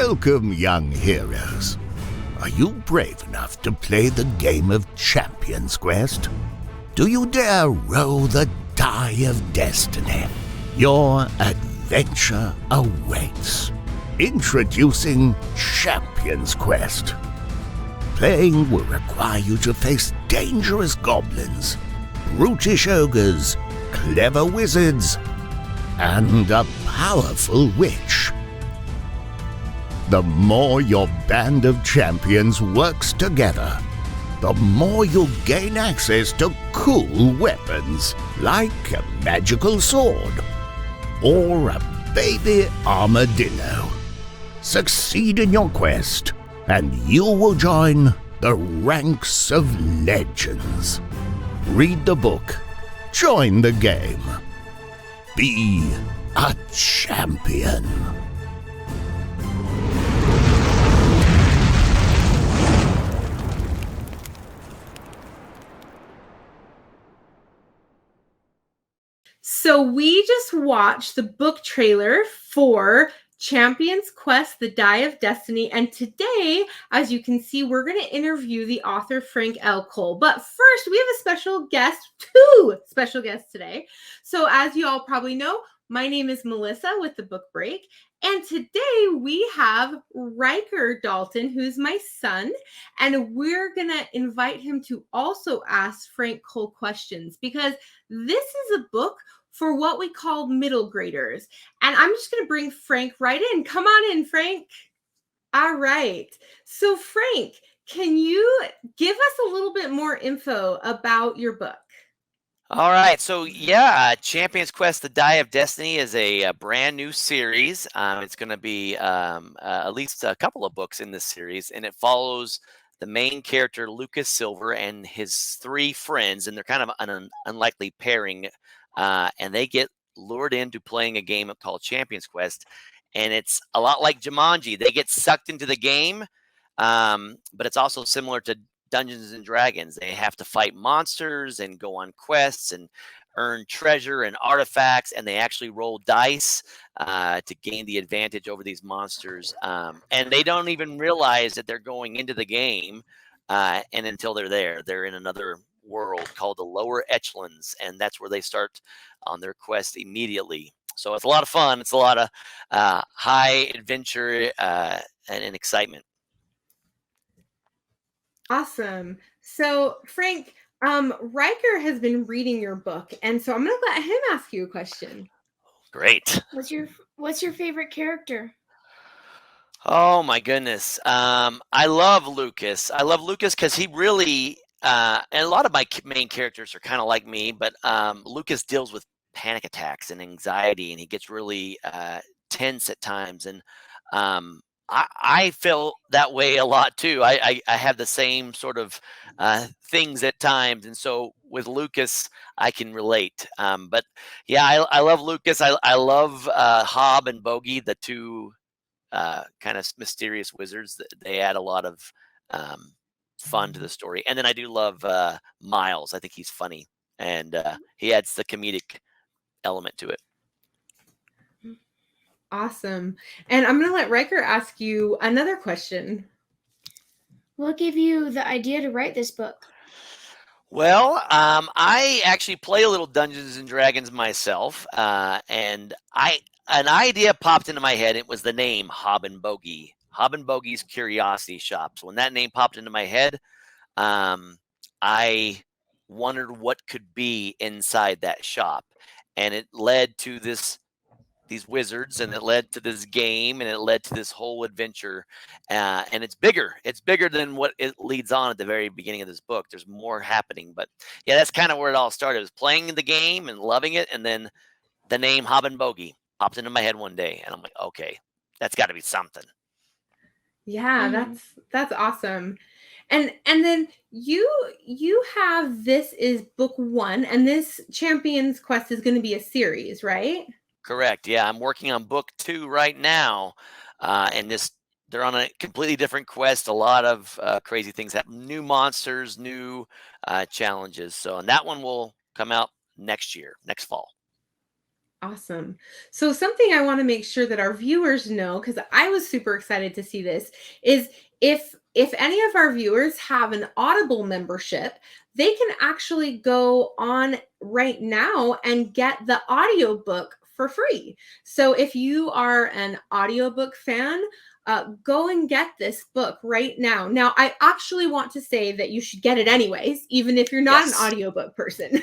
Welcome, young heroes. Are you brave enough to play the game of Champions Quest? Do you dare roll the die of destiny? Your adventure awaits. Introducing Champions Quest. Playing will require you to face dangerous goblins, brutish ogres, clever wizards, and a powerful witch. The more your band of champions works together, the more you'll gain access to cool weapons, like a magical sword or a baby armadillo. Succeed in your quest, and you will join the ranks of legends. Read the book, join the game, be a champion. So we just watched the book trailer for Champions Quest, The Die of Destiny. And today, as you can see, we're going to interview the author FrankLCole. But first, we have a special guest, 2 special guests today. So as you all probably know, my name is Melissa with the Book Break. And today we have Riker Dalton, who's my son, and we're going to invite him to also ask FrankLCole questions because this is a book for what we call middle graders. And I'm just going to bring Frank right in. Come on in, Frank. All right. So Frank, can you give us a little bit more info about your book? All right. So yeah, Champions Quest, The Die of Destiny is a brand new series. It's going to be at least a couple of books in this series, and it follows the main character, Lucas Silver, and his 3 friends, and they're kind of an unlikely pairing. And they get lured into playing a game called Champions Quest, and it's a lot like Jumanji. They get sucked into the game, but it's also similar to Dungeons and Dragons. They have to fight monsters and go on quests and earn treasure and artifacts, and they actually roll dice to gain the advantage over these monsters. And they don't even realize that they're going into the game, and until they're in another world called the lower echelons, and that's where they start on their quest immediately. So it's a lot of fun. It's a lot of high adventure and excitement. Awesome. So Frank, Riker has been reading your book, and so I'm going to let him ask you a question. Great. What's your favorite character? Oh my goodness. I love Lucas. I love Lucas because he really and a lot of my main characters are kind of like me, but Lucas deals with panic attacks and anxiety, and he gets really tense at times. And I feel that way a lot too. I have the same sort of things at times, and so with Lucas, I can relate. But yeah, I love Lucas. I love Hob and Bogie, the 2 kind of mysterious wizards. They add a lot of fun to the story. And then I do love Miles. I think he's funny, and he adds the comedic element to it. Awesome. And I'm going to let Riker ask you another question. What gave you the idea to write this book? Well, I actually play a little Dungeons and Dragons myself, and an idea popped into my head. It was the name Hob and Bogie. Hob and Bogie's Curiosity Shop. So when that name popped into my head, I wondered what could be inside that shop, and it led to these wizards, and it led to this game, and it led to this whole adventure. And it's bigger. It's bigger than what it leads on at the very beginning of this book. There's more happening, but yeah, that's kind of where it all started. I was playing the game and loving it, and then the name Hob and Bogie popped into my head one day, and I'm like, okay, that's got to be something. Yeah, that's awesome. And then you have, this is book 1, and this Champions Quest is going to be a series, right? Correct. Yeah, I'm working on book 2 right now, and they're on a completely different quest. A lot of crazy things happen, new monsters, new challenges. So, and that one will come out next year, next fall. Awesome. So something I want to make sure that our viewers know, because I was super excited to see this, is if any of our viewers have an Audible membership, they can actually go on right now and get the audiobook for free. So if you are an audiobook fan, go and get this book right now. Now, I actually want to say that you should get it anyways, even if you're not an audiobook person.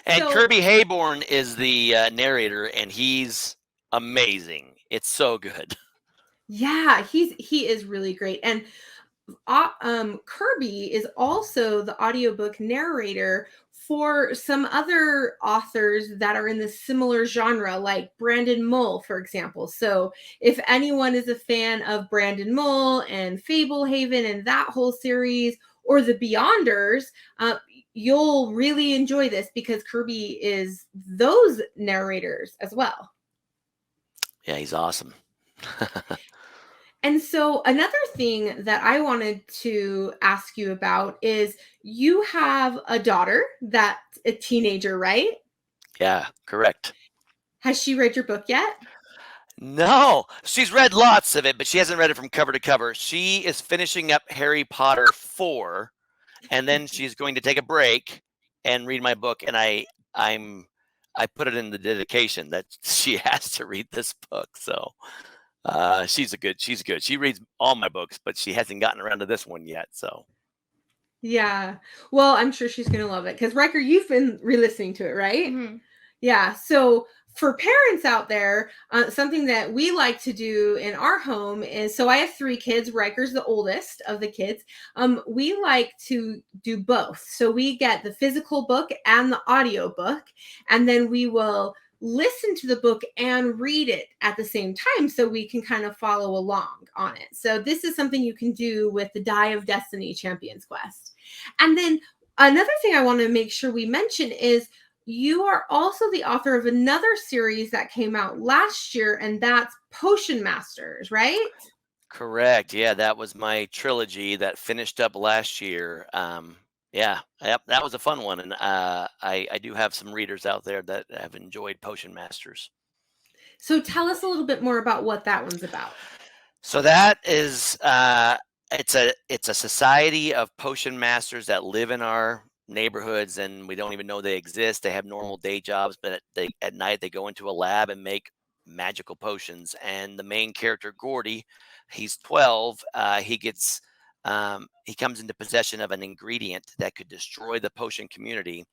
And Kirby Hayborn is the narrator, and he's amazing. It's so good. Yeah, he is really great. And Kirby is also the audiobook narrator for some other authors that are in the similar genre, like Brandon Mull, for example. So if anyone is a fan of Brandon Mull and Fablehaven and that whole series, or the Beyonders, you'll really enjoy this because Kirby is those narrators as well. Yeah, he's awesome. And so another thing that I wanted to ask you about is you have a daughter that's a teenager, right? Yeah, correct. Has she read your book yet? No, she's read lots of it, but she hasn't read it from cover to cover. She is finishing up Harry Potter 4, and then she's going to take a break and read my book. And I put it in the dedication that she has to read this book. So she's good. She reads all my books, but she hasn't gotten around to this one yet. So yeah, well, I'm sure she's gonna love it because Riker, you've been re-listening to it, right? Mm-hmm. Yeah. So for parents out there, something that we like to do in our home is, so I have 3 kids. Riker's the oldest of the kids. We like to do both. So we get the physical book and the audio book, and then we will listen to the book and read it at the same time so we can kind of follow along on it. So this is something you can do with the Die of Destiny Champions Quest. And then another thing I want to make sure we mention is you are also the author of another series that came out last year, and that's Potion Masters, right? correct. Yeah, that was my trilogy that finished up last year. Yeah, yep, that was a fun one, and I do have some readers out there that have enjoyed Potion Masters. So tell us a little bit more about what that one's about. So that is it's a society of potion masters that live in our neighborhoods, and we don't even know they exist. They have normal day jobs, but at night they go into a lab and make magical potions. And the main character, Gordy, he's 12. He comes into possession of an ingredient that could destroy the potion community,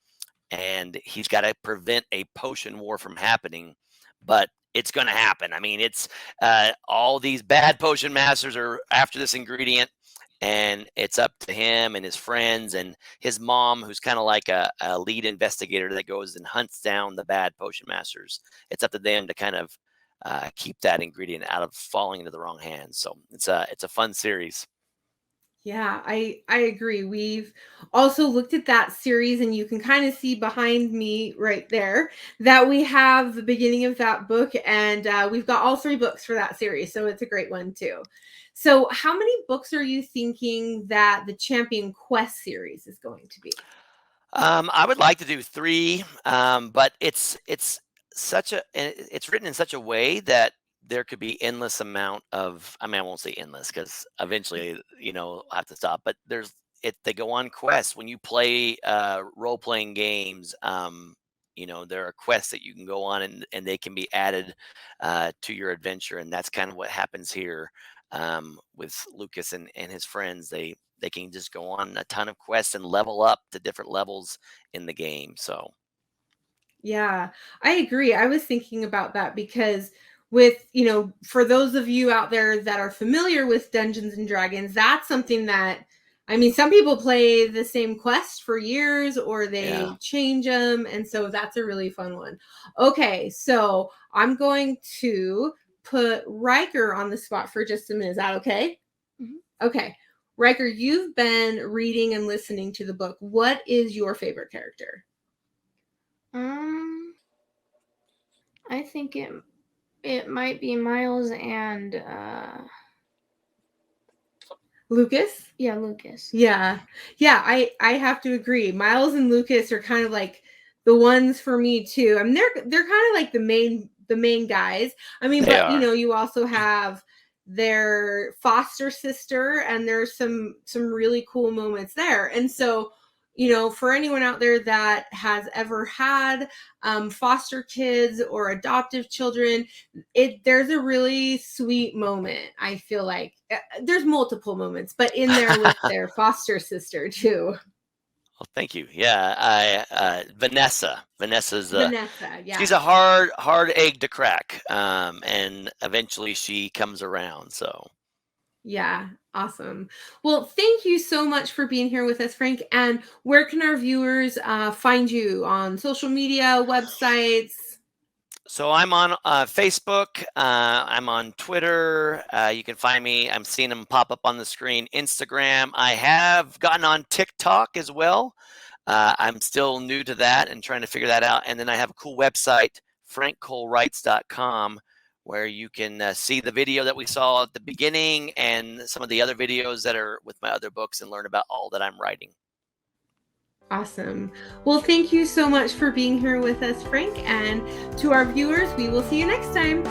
and he's got to prevent a potion war from happening. But it's going to happen. I mean, it's all these bad potion masters are after this ingredient, and it's up to him and his friends and his mom, who's kind of like a lead investigator that goes and hunts down the bad potion masters. It's up to them to kind of keep that ingredient out of falling into the wrong hands. So it's a fun series. Yeah, I agree. We've also looked at that series, and you can kind of see behind me right there that we have the beginning of that book, and we've got all 3 books for that series. So it's a great one too. So how many books are you thinking that the Champion Quest series is going to be? I would like to do 3, but it's written in such a way that there could be endless amount of, I mean, I won't say endless because eventually, I'll have to stop, but they go on quests when you play role-playing games. There are quests that you can go on, and they can be added to your adventure. And that's kind of what happens here with Lucas and his friends. They can just go on a ton of quests and level up to different levels in the game. So Yeah, I agree. I was thinking about that because for those of you out there that are familiar with Dungeons and Dragons, that's something that, I mean, some people play the same quest for years or they change them. And so that's a really fun one. Okay, so I'm going to put Riker on the spot for just a minute. Is that okay? Mm-hmm. Okay. Riker, you've been reading and listening to the book. What is your favorite character? I think it might be Miles and Lucas? Yeah, Lucas. Yeah. I have to agree. Miles and Lucas are kind of like the ones for me too. I mean, they're kind of like the main guys. I mean, but you know, you also have their foster sister, and there's some really cool moments there. And so, you know, for anyone out there that has ever had foster kids or adoptive children, there's a really sweet moment. I feel like there's multiple moments, but in there with their foster sister too. Well, thank you. Yeah, Vanessa's Vanessa. Yeah, she's a hard egg to crack, and eventually she comes around. So yeah, awesome. Well, thank you so much for being here with us, Frank. And where can our viewers find you on social media, websites? So I'm on Facebook. I'm on Twitter. You can find me. I'm seeing them pop up on the screen. Instagram. I have gotten on TikTok as well. I'm still new to that and trying to figure that out. And then I have a cool website, FrankLCole.com, where you can see the video that we saw at the beginning and some of the other videos that are with my other books and learn about all that I'm writing. Awesome. Well, thank you so much for being here with us, Frank. And to our viewers, we will see you next time.